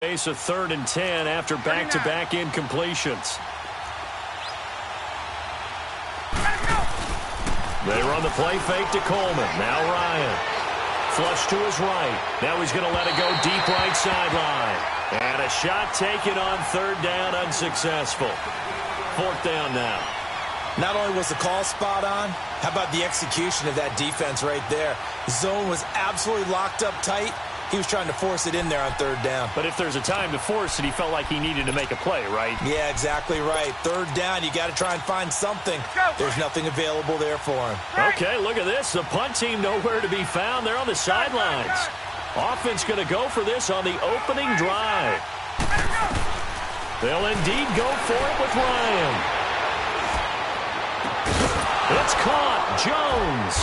Face a 3rd and 10 after back-to-back incompletions. They run the play fake to Coleman. Now Ryan. Flush to his right. Now he's going to let it go deep right sideline. And a shot taken on 3rd down, unsuccessful. 4th down now. Not only was the call spot on, how about the execution of that defense right there? The zone was absolutely locked up tight. He was trying to force it in there on 3rd down. But if there's a time to force it, he felt like he needed to make a play, right? Yeah, exactly right. 3rd down, you got to try and find something. There's nothing available there for him. Okay, look at this. The punt team nowhere to be found. They're on the sidelines. Offense going to go for this on the opening drive. They'll indeed go for it with Ryan. It's caught. Jones.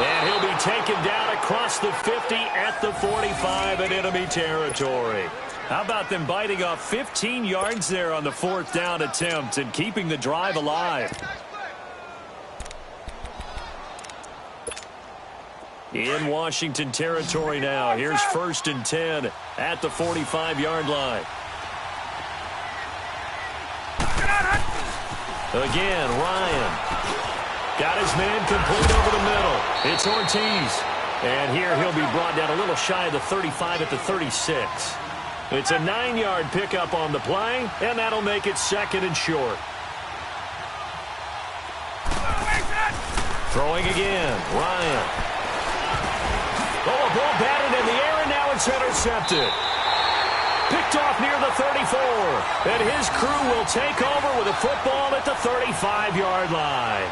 And he'll be taken down across the 50 at the 45 in enemy territory. How about them biting off 15 yards there on the 4th down attempt and keeping the drive alive? In Washington territory now. Here's 1st and 10 at the 45-yard line. Again, Ryan. Got his man complete over the middle. It's Ortiz. And here he'll be brought down a little shy of the 35 at the 36. It's a 9-yard pickup on the play, and that'll make it 2nd and short. Throwing again, Ryan. Oh, a ball batted in the air, and now it's intercepted. Picked off near the 34. And his crew will take over with a football at the 35-yard line.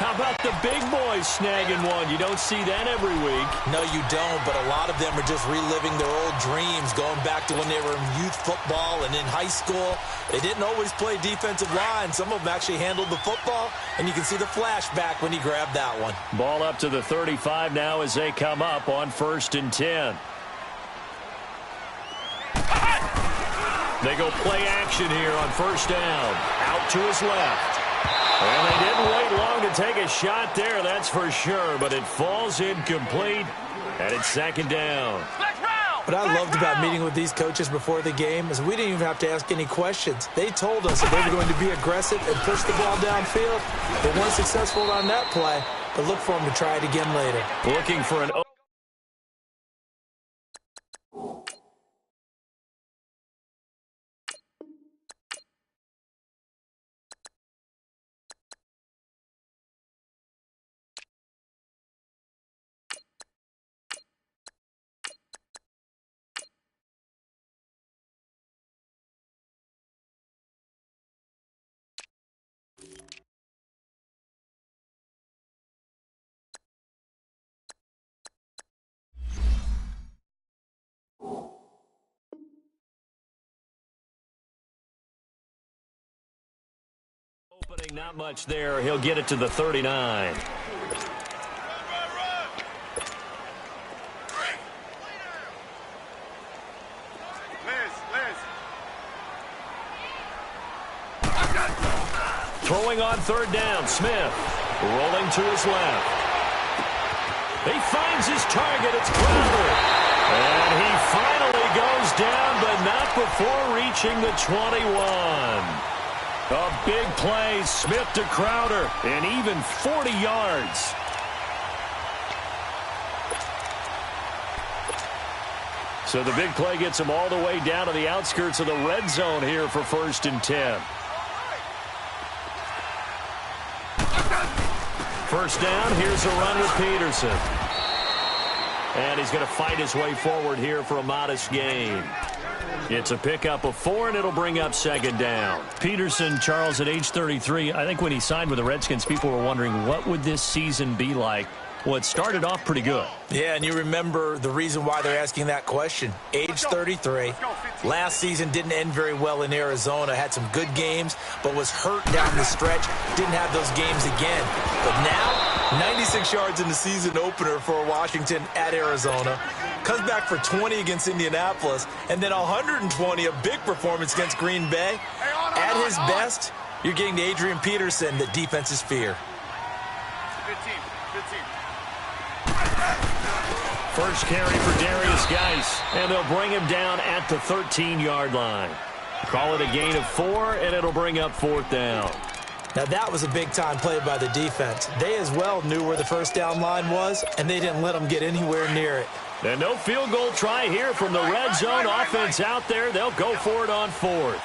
How about the big boys snagging one? You don't see that every week. No, you don't, but a lot of them are just reliving their old dreams, going back to when they were in youth football and in high school. They didn't always play defensive line. Some of them actually handled the football, and you can see the flashback when he grabbed that one. Ball up to the 35 now as they come up on 1st and 10. They go play action here on 1st down. Out to his left. And they didn't wait long to take a shot there, that's for sure. But it falls incomplete, and it's 2nd down. What I loved about meeting with these coaches before the game is we didn't even have to ask any questions. They told us that they were going to be aggressive and push the ball downfield. They weren't successful on that play, but look for them to try it again later. Looking for an... Opening, not much there. He'll get it to the 39. Throwing on 3rd down, Smith. Rolling to his left. He finds his target. It's Crowder. And he finally goes down, but not before reaching the 21. A big play, Smith to Crowder, and even 40 yards. So the big play gets him all the way down to the outskirts of the red zone here for 1st and 10. 1st down, here's a run with Peterson. And he's going to fight his way forward here for a modest gain. It's a pickup of 4, and it'll bring up 2nd down. Peterson, Charles, at age 33, I think when he signed with the Redskins, people were wondering what would this season be like. Well, it started off pretty good. Yeah, and you remember the reason why they're asking that question. Age 33. Last season didn't end very well in Arizona. Had some good games, but was hurt down the stretch. Didn't have those games again. But now, 96 yards in the season opener for Washington at Arizona. Comes back for 20 against Indianapolis. And then 120, a big performance against Green Bay. At his best, you're getting to Adrian Peterson, the defense's fear. First carry for Darius Geis, and they'll bring him down at the 13-yard line. Call it a gain of 4, and it'll bring up 4th down. Now, that was a big-time play by the defense. They as well knew where the first down line was, and they didn't let them get anywhere near it. And no field goal try here from the red zone offense out there. They'll go for it on 4th.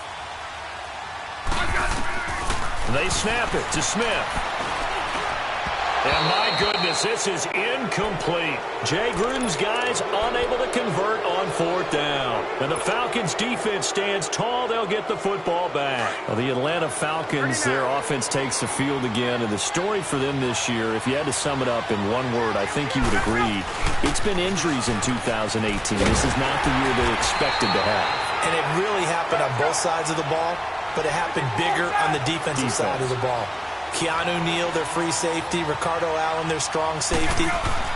They snap it to Smith. And my goodness, this is incomplete. Jay Gruden's guys unable to convert on 4th down. And the Falcons defense stands tall. They'll get the football back. Well, the Atlanta Falcons, their offense takes the field again. And the story for them this year, if you had to sum it up in one word, I think you would agree, it's been injuries in 2018. This is not the year they expected to have. And it really happened on both sides of the ball, but it happened bigger on the defensive side of the ball. Keanu Neal, their free safety. Ricardo Allen, their strong safety.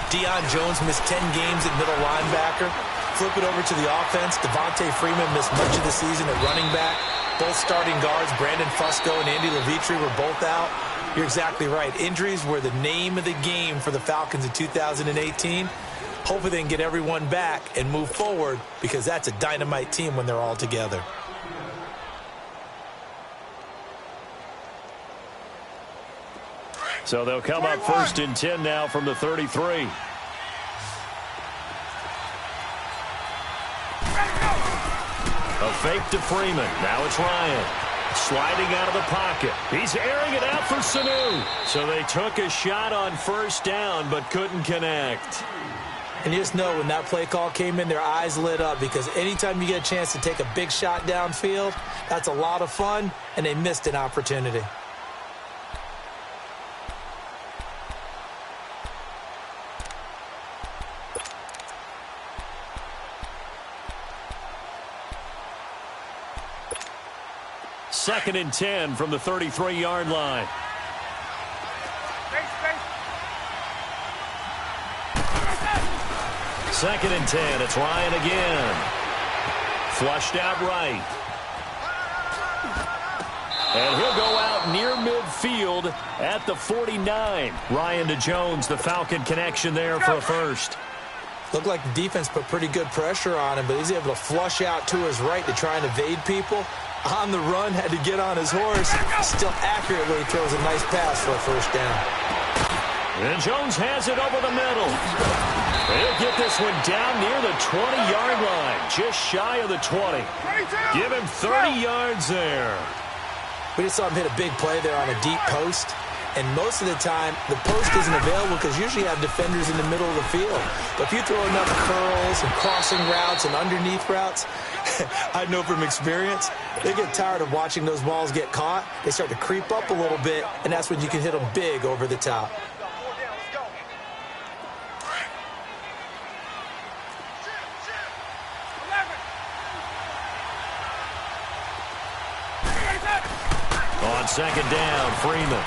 Deion Jones missed 10 games at middle linebacker. Flip it over to the offense. Devontae Freeman missed much of the season at running back. Both starting guards, Brandon Fusco and Andy Levitre, were both out. You're exactly right. Injuries were the name of the game for the Falcons in 2018. Hopefully they can get everyone back and move forward, because that's a dynamite team when they're all together. So they'll come up 1st and 10 now from the 33. A fake to Freeman. Now it's Ryan. Sliding out of the pocket. He's airing it out for Sanu. So they took a shot on 1st down but couldn't connect. And you just know when that play call came in, their eyes lit up, because anytime you get a chance to take a big shot downfield, that's a lot of fun, and they missed an opportunity. Second and 10 from the 33-yard line. Second and 10. It's Ryan again. Flushed out right. And he'll go out near midfield at the 49. Ryan to Jones, the Falcon connection there for a first. Looked like the defense put pretty good pressure on him, but he's able to flush out to his right to try and evade people. On the run, had to get on his horse. Still accurately throws a nice pass for a first down. And Jones has it over the middle. He'll get this one down near the 20-yard line, just shy of the 20. Give him 30 yards there. We just saw him hit a big play there on a deep post. And most of the time, the post isn't available because usually you have defenders in the middle of the field. But if you throw enough curls and crossing routes and underneath routes, I know from experience, they get tired of watching those balls get caught. They start to creep up a little bit, and that's when you can hit them big over the top. On second down, Freeman.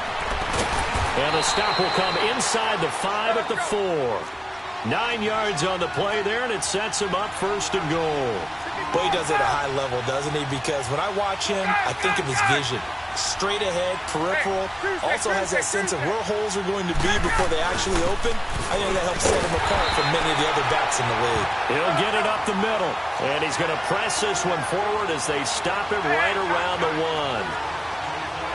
And the stop will come inside the 5 at the 4. 9 yards on the play there, and it sets him up 1st and goal. Well, he does it at a high level, doesn't he? Because when I watch him, I think of his vision. Straight ahead, peripheral. Also has that sense of where holes are going to be before they actually open. I think that helps set him apart from many of the other backs in the league. He'll get it up the middle. And he's going to press this one forward as they stop him right around the 1.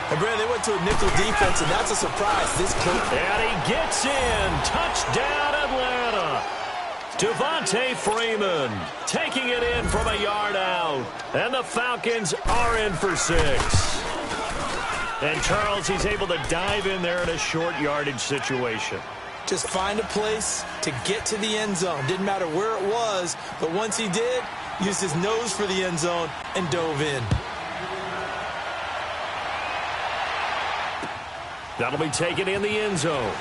And, Brandon, they went to a nickel defense, and that's a surprise. And he gets in. Touchdown, Atlanta. Devontae Freeman taking it in from a yard out. And the Falcons are in for 6. And Charles, he's able to dive in there in a short yardage situation. Just find a place to get to the end zone. Didn't matter where it was, but once he did, used his nose for the end zone and dove in. That'll be taken in the end zone.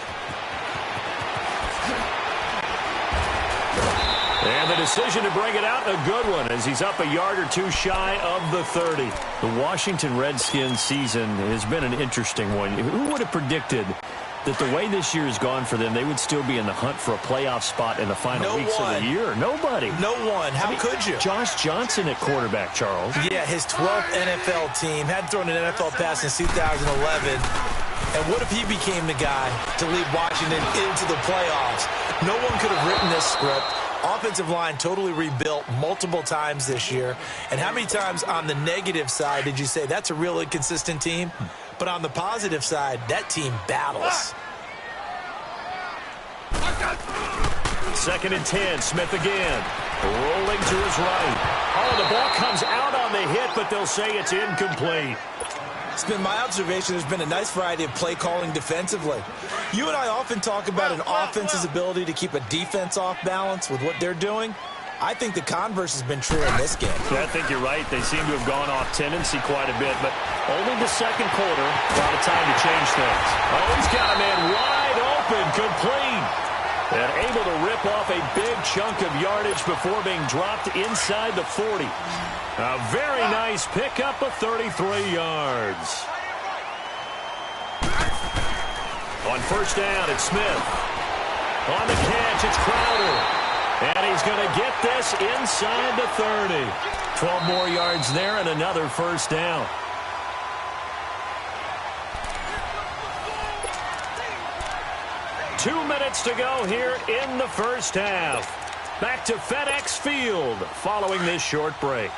And the decision to bring it out, a good one, as he's up a yard or two shy of the 30. The Washington Redskins season has been an interesting one. Who would have predicted that the way this year has gone for them, they would still be in the hunt for a playoff spot in the final weeks of the year? Nobody. No one. How could you? Josh Johnson at quarterback, Charles. Yeah, his 12th NFL team. Hadn't thrown an NFL pass since 2011. And what if he became the guy to lead Washington into the playoffs? No one could have written this script. Offensive line totally rebuilt multiple times this year. And how many times on the negative side did you say that's a real inconsistent team? But on the positive side, that team battles. 2nd and 10, Smith again. Rolling to his right. Oh, the ball comes out on the hit, but they'll say it's incomplete. It's been my observation there's been a nice variety of play calling defensively. You and I often talk about an offense's ability to keep a defense off balance with what they're doing. I think the converse has been true in this game. Yeah, I think you're right. They seem to have gone off tendency quite a bit, but only the 2nd quarter. A lot of time to change things. Oh, he's got a man wide open, complete. And able to rip off a big chunk of yardage before being dropped inside the 40. A very nice pickup of 33 yards. On 1st down, it's Smith. On the catch, it's Crowder. And he's going to get this inside the 30. 12 more yards there and another 1st down. Two minutes to go here in the 1st half. Back to FedEx Field following this short break.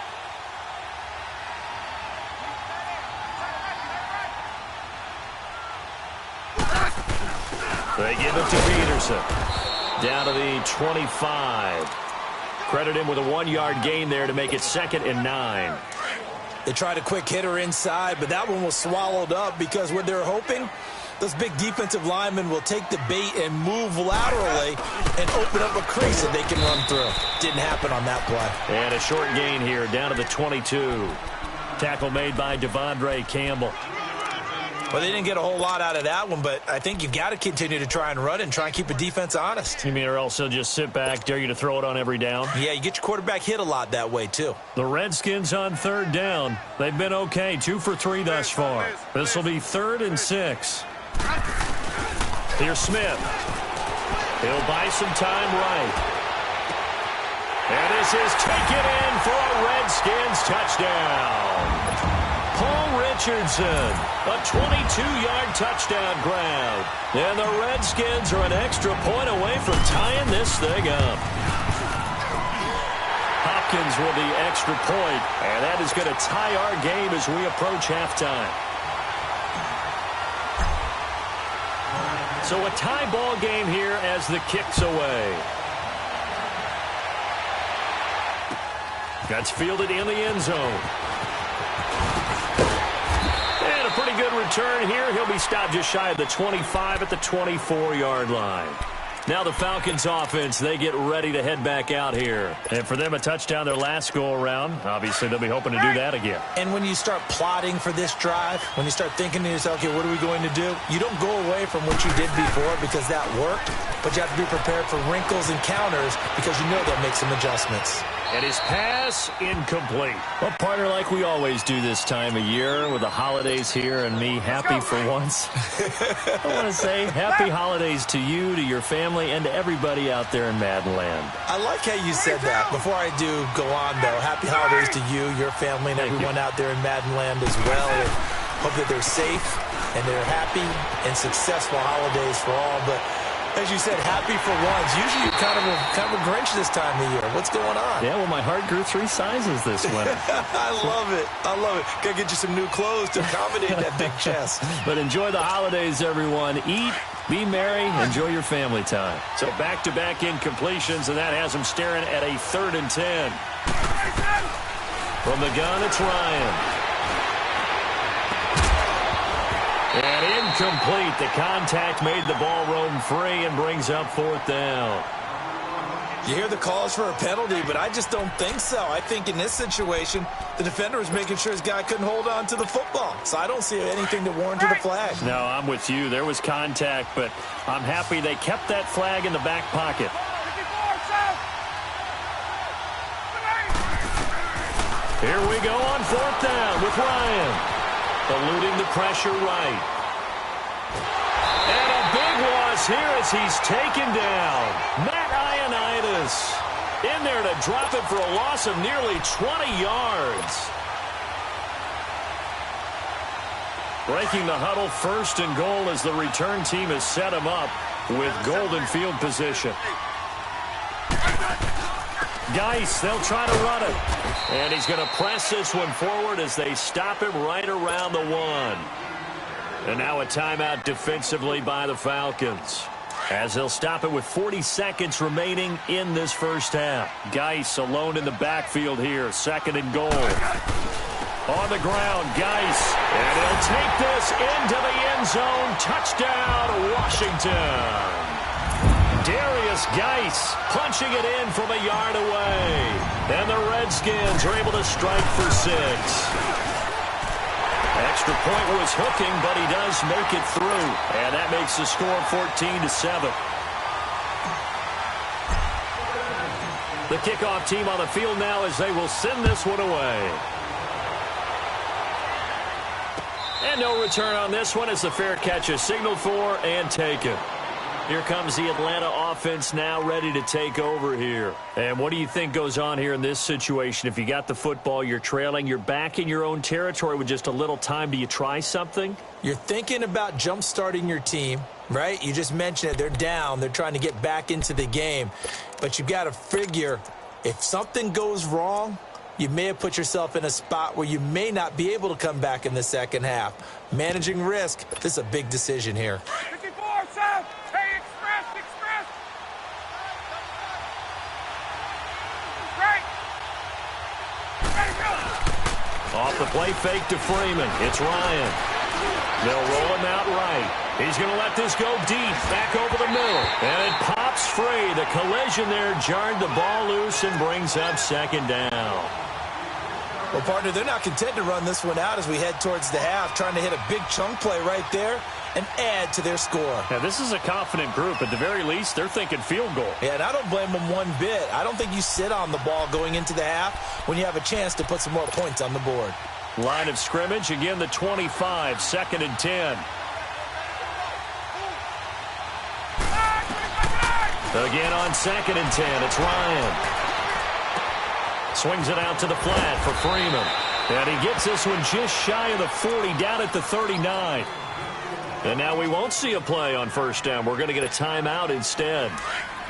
They give it to Peterson. Down to the 25. Credit him with a 1-yard gain there to make it 2nd and 9. They tried a quick hitter inside, but that one was swallowed up because what they're hoping, those big defensive linemen will take the bait and move laterally and open up a crease that they can run through. Didn't happen on that play. And a short gain here down to the 22. Tackle made by Devondre Campbell. Well, they didn't get a whole lot out of that one, but I think you've got to continue to try and run and try and keep a defense honest. You mean or else they'll just sit back, dare you to throw it on every down? Yeah, you get your quarterback hit a lot that way, too. The Redskins on 3rd down. They've been okay, 2 for 3 thus far. This will be 3rd and 6. Here's Smith. He'll buy some time right. And this is taken in for a Redskins touchdown. Paul Richardson, a 22-yard touchdown grab. And the Redskins are an extra point away from tying this thing up. Hopkins with the extra point, and that is going to tie our game as we approach halftime. So a tie ball game here as the kick's away. That's fielded in the end zone. And a pretty good return here. He'll be stopped just shy of the 25 at the 24-yard line. Now the Falcons offense, they get ready to head back out here. And for them, a touchdown their last go-around. Obviously, they'll be hoping to do that again. And when you start plotting for this drive, when you start thinking to yourself, okay, what are we going to do? You don't go away from what you did before because that worked, but you have to be prepared for wrinkles and counters because you know they'll make some adjustments. And his pass incomplete. Well, partner, like we always do this time of year with the holidays here and me happy for once. I want to say happy holidays to you, to your family, and to everybody out there in Madden Land. I like how you said that. Before I do go on, though, happy holidays to you, your family, and everyone out there in Madden Land as well. And hope that they're safe and they're happy and successful holidays for all. But as you said, happy for once. Usually you're kind of a Grinch this time of year. What's going on? Yeah, well, my heart grew 3 sizes this winter. I love it. I love it. Got to get you some new clothes to accommodate that big chest. But enjoy the holidays, everyone. Eat, be merry, enjoy your family time. So back-to-back incompletions, and that has them staring at a 3rd and 10. From the gun, it's Ryan. And incomplete. The contact made the ball roam free and brings up 4th down. You hear the calls for a penalty, but I just don't think so. I think in this situation, the defender was making sure his guy couldn't hold on to the football. So I don't see anything to warrant a flag. No, I'm with you. There was contact, but I'm happy they kept that flag in the back pocket. Here we go on 4th down with Ryan. Eluding the pressure right. And a big loss here as he's taken down. Matt Ioannidis in there to drop it for a loss of nearly 20 yards. Breaking the huddle, 1st and goal as the return team has set him up with golden field position. Geis, they'll try to run it. And he's going to press this one forward as they stop him right around the 1. And now a timeout defensively by the Falcons, as they'll stop it with 40 seconds remaining in this first half. Geis alone in the backfield here, 2nd and goal. On the ground, Geis, and he'll take this into the end zone. Touchdown, Washington. Darius Geis punching it in from a yard away. And the Redskins are able to strike for 6. Extra point was hooking, but he does make it through. And that makes the score 14-7. The kickoff team on the field now as they will send this one away. And no return on this one as the fair catch is signaled for and taken. Here comes the Atlanta offense now ready to take over here. And what do you think goes on here in this situation? If you got the football, you're trailing, you're back in your own territory with just a little time. Do you try something? You're thinking about jump-starting your team, right? You just mentioned it. They're down. They're trying to get back into the game. But you've got to figure if something goes wrong, you may have put yourself in a spot where you may not be able to come back in the second half. Managing risk, this is a big decision here. 54, South. Hey, express. Right. Ready, go. Off the play fake to Freeman. It's Ryan. They'll roll him out right. He's going to let this go deep, back over the middle. And it pops free. The collision there jarred the ball loose and brings up 2nd down. Well, partner, they're not content to run this one out as we head towards the half, trying to hit a big chunk play right there and add to their score. Yeah, this is a confident group. At the very least, they're thinking field goal. Yeah, and I don't blame them one bit. I don't think you sit on the ball going into the half when you have a chance to put some more points on the board. Line of scrimmage, again the 25, 2nd and 10. Again on 2nd and 10, it's Ryan. Swings it out to the flat for Freeman. And he gets this one just shy of the 40, down at the 39. And now we won't see a play on 1st down. We're going to get a timeout instead,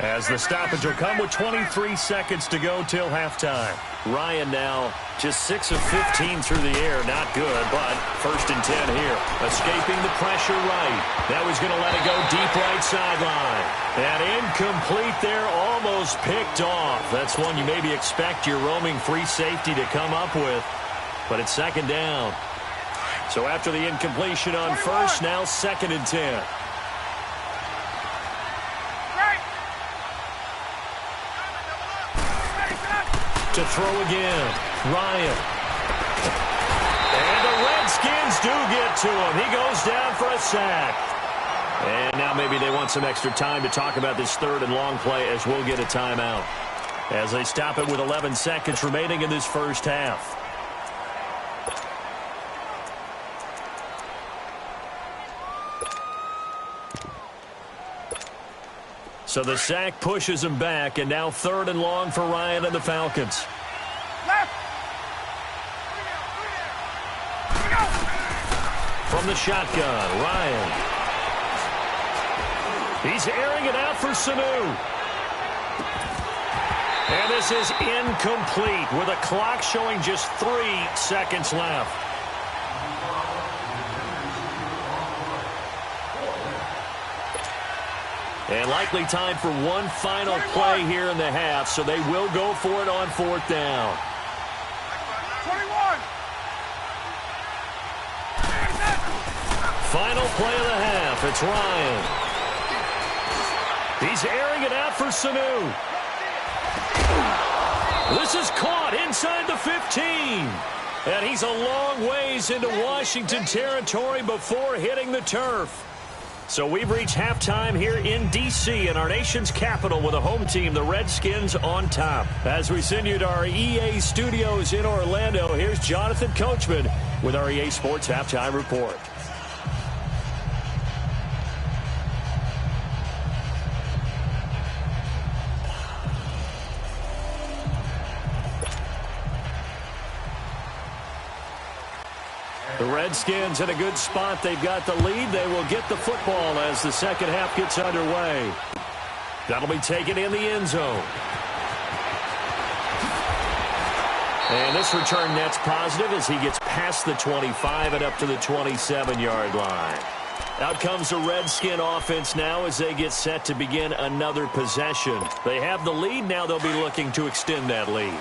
as the stoppage will come with 23 seconds to go till halftime. Ryan now just 6 of 15 through the air. Not good, but 1st and 10 here. Escaping the pressure right. Now he's going to let it go deep right sideline. And incomplete there, almost picked off. That's one you maybe expect your roaming free safety to come up with. But it's 2nd down. So after the incompletion on 1st, now 2nd and 10. To throw again, Ryan. And the Redskins do get to him. He goes down for a sack. And now maybe they want some extra time to talk about this 3rd and long play, as we'll get a timeout, as they stop it with 11 seconds remaining in this first half. So the sack pushes him back, and now 3rd and long for Ryan and the Falcons. Left. From the shotgun, Ryan. He's airing it out for Sanu. And this is incomplete with a clock showing just 3 seconds left. And likely time for one final play here in the half, so they will go for it on 4th down. 21. Final play of the half, it's Ryan. He's airing it out for Sanu. This is caught inside the 15. And he's a long ways into Washington territory before hitting the turf. So we've reached halftime here in D.C. in our nation's capital with a home team, the Redskins, on top. As we send you to our EA studios in Orlando, here's Jonathan Coachman with our EA Sports Halftime Report. The Redskins in a good spot. They've got the lead. They will get the football as the second half gets underway. That'll be taken in the end zone. And this return net's positive as he gets past the 25 and up to the 27-yard line. Out comes the Redskin offense now as they get set to begin another possession. They have the lead. Now they'll be looking to extend that lead.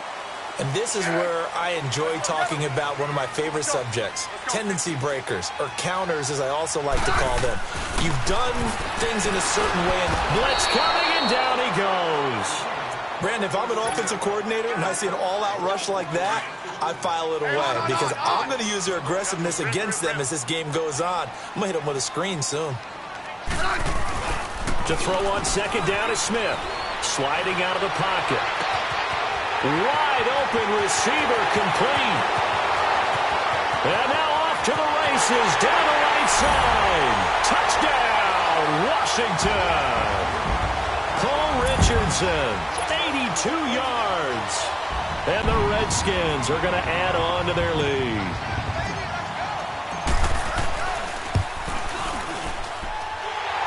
And this is where I enjoy talking about one of my favorite subjects, tendency breakers, or counters as I also like to call them. You've done things in a certain way. And blitz coming, and down he goes. Brandon, if I'm an offensive coordinator and I see an all-out rush like that, I file it away because I'm going to use their aggressiveness against them as this game goes on. I'm going to hit them with a screen soon. To throw on second down is Smith. Sliding out of the pocket. Wide open receiver complete. And now off to the races down the right side. Touchdown, Washington. Cole Richardson. 82 yards. And the Redskins are going to add on to their lead.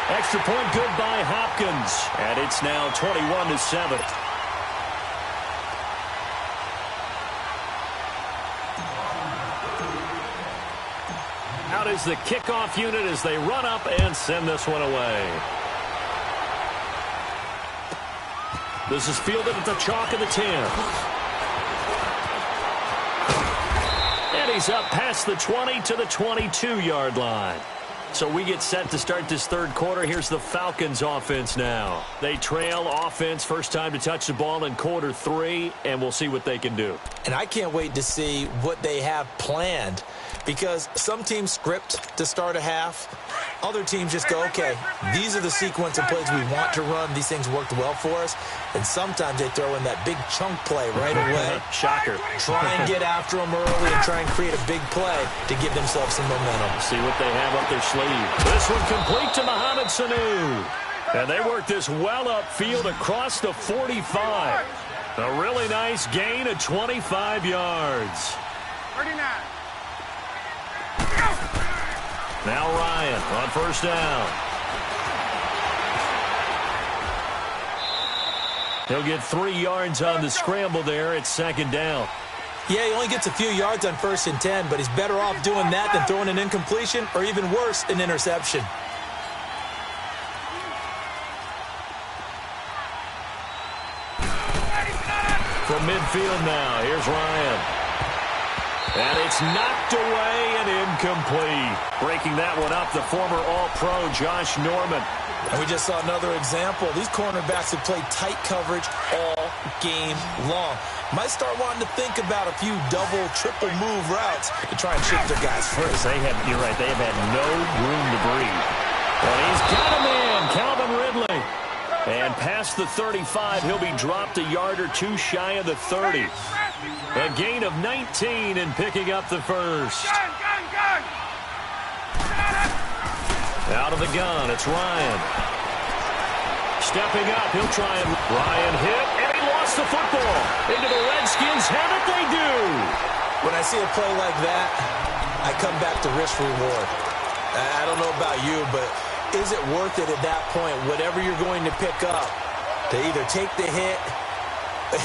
Extra point good by Hopkins. And it's now 21-7. Out is the kickoff unit as they run up and send this one away. This is fielded at the chalk of the 10. And he's up past the 20 to the 22-yard line. So we get set to start this third quarter. Here's the Falcons offense now. They trail offense, first time to touch the ball in quarter 3, and we'll see what they can do. And I can't wait to see what they have planned because some teams script to start a half. Other teams just go, okay, these are the sequence of plays we want to run. These things worked well for us. And sometimes they throw in that big chunk play right away. Shocker. Try and get after them early and try and create a big play to give themselves some momentum. See what they have up their sleeve. This one complete to Mohamed Sanu. And they work this well upfield across the 45. A really nice gain of 25 yards. 39. Now Ryan on first down. He'll get 3 yards on the scramble there at second down. Yeah, he only gets a few yards on 1st and 10, but he's better off doing that than throwing an incompletion or even worse, an interception. From midfield now, here's Ryan. And it's knocked away and incomplete. Breaking that one up, the former All-Pro Josh Norman. And we just saw another example. These cornerbacks have played tight coverage all game long. Might start wanting to think about a few double, triple move routes to try and shift their guys first. You're right, they have had no room to breathe. And he's got him in, Calvin Ridley. And past the 35, he'll be dropped a yard or two shy of the 30. A gain of 19 and picking up the first. Gun. Out of the gun, it's Ryan. Stepping up, he'll try and Ryan hit, and he lost the football. Into the Redskins, have it they do. When I see a play like that, I come back to risk reward. I don't know about you, but is it worth it at that point, whatever you're going to pick up, to either take the hit,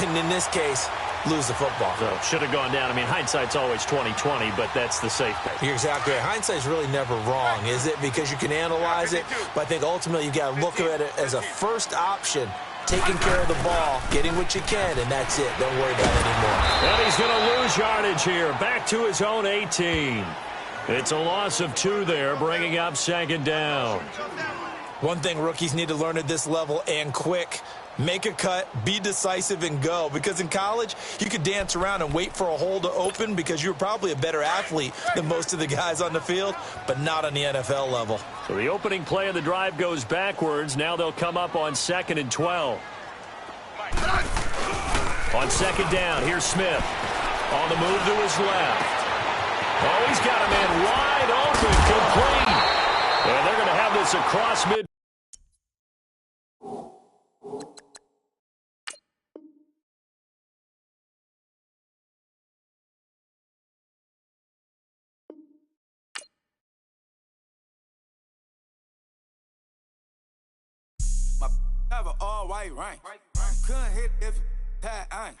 and in this case, lose the football? So should have gone down. I mean, hindsight's always 20/20, but that's the safe bet. You're exactly right. Hindsight's really never wrong, is it? Because you can analyze it, but I think ultimately you got to look at it as a first option, taking care of the ball, getting what you can, and that's it. Don't worry about it anymore. And he's going to lose yardage here, back to his own 18. It's a loss of 2 there, bringing up second down. One thing rookies need to learn at this level, and quick, make a cut, be decisive, and go. Because in college, you could dance around and wait for a hole to open because you're probably a better athlete than most of the guys on the field, but not on the NFL level. So the opening play of the drive goes backwards. Now they'll come up on 2nd and 12. On second down, here's Smith. On the move to his left. Oh, he's got a man wide open, complete. And they're going to have this across mid. My have an all white rank. Couldn't hit if had ain't.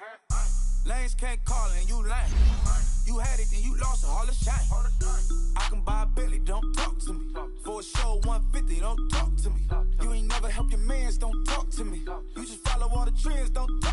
Lanes can't call and you lame. You had it and you lost it, all the shine. I can buy a Billy, don't talk to me. For a show 150, don't talk to me. You ain't never help your mans, don't talk to me. You just follow all the trends, don't talk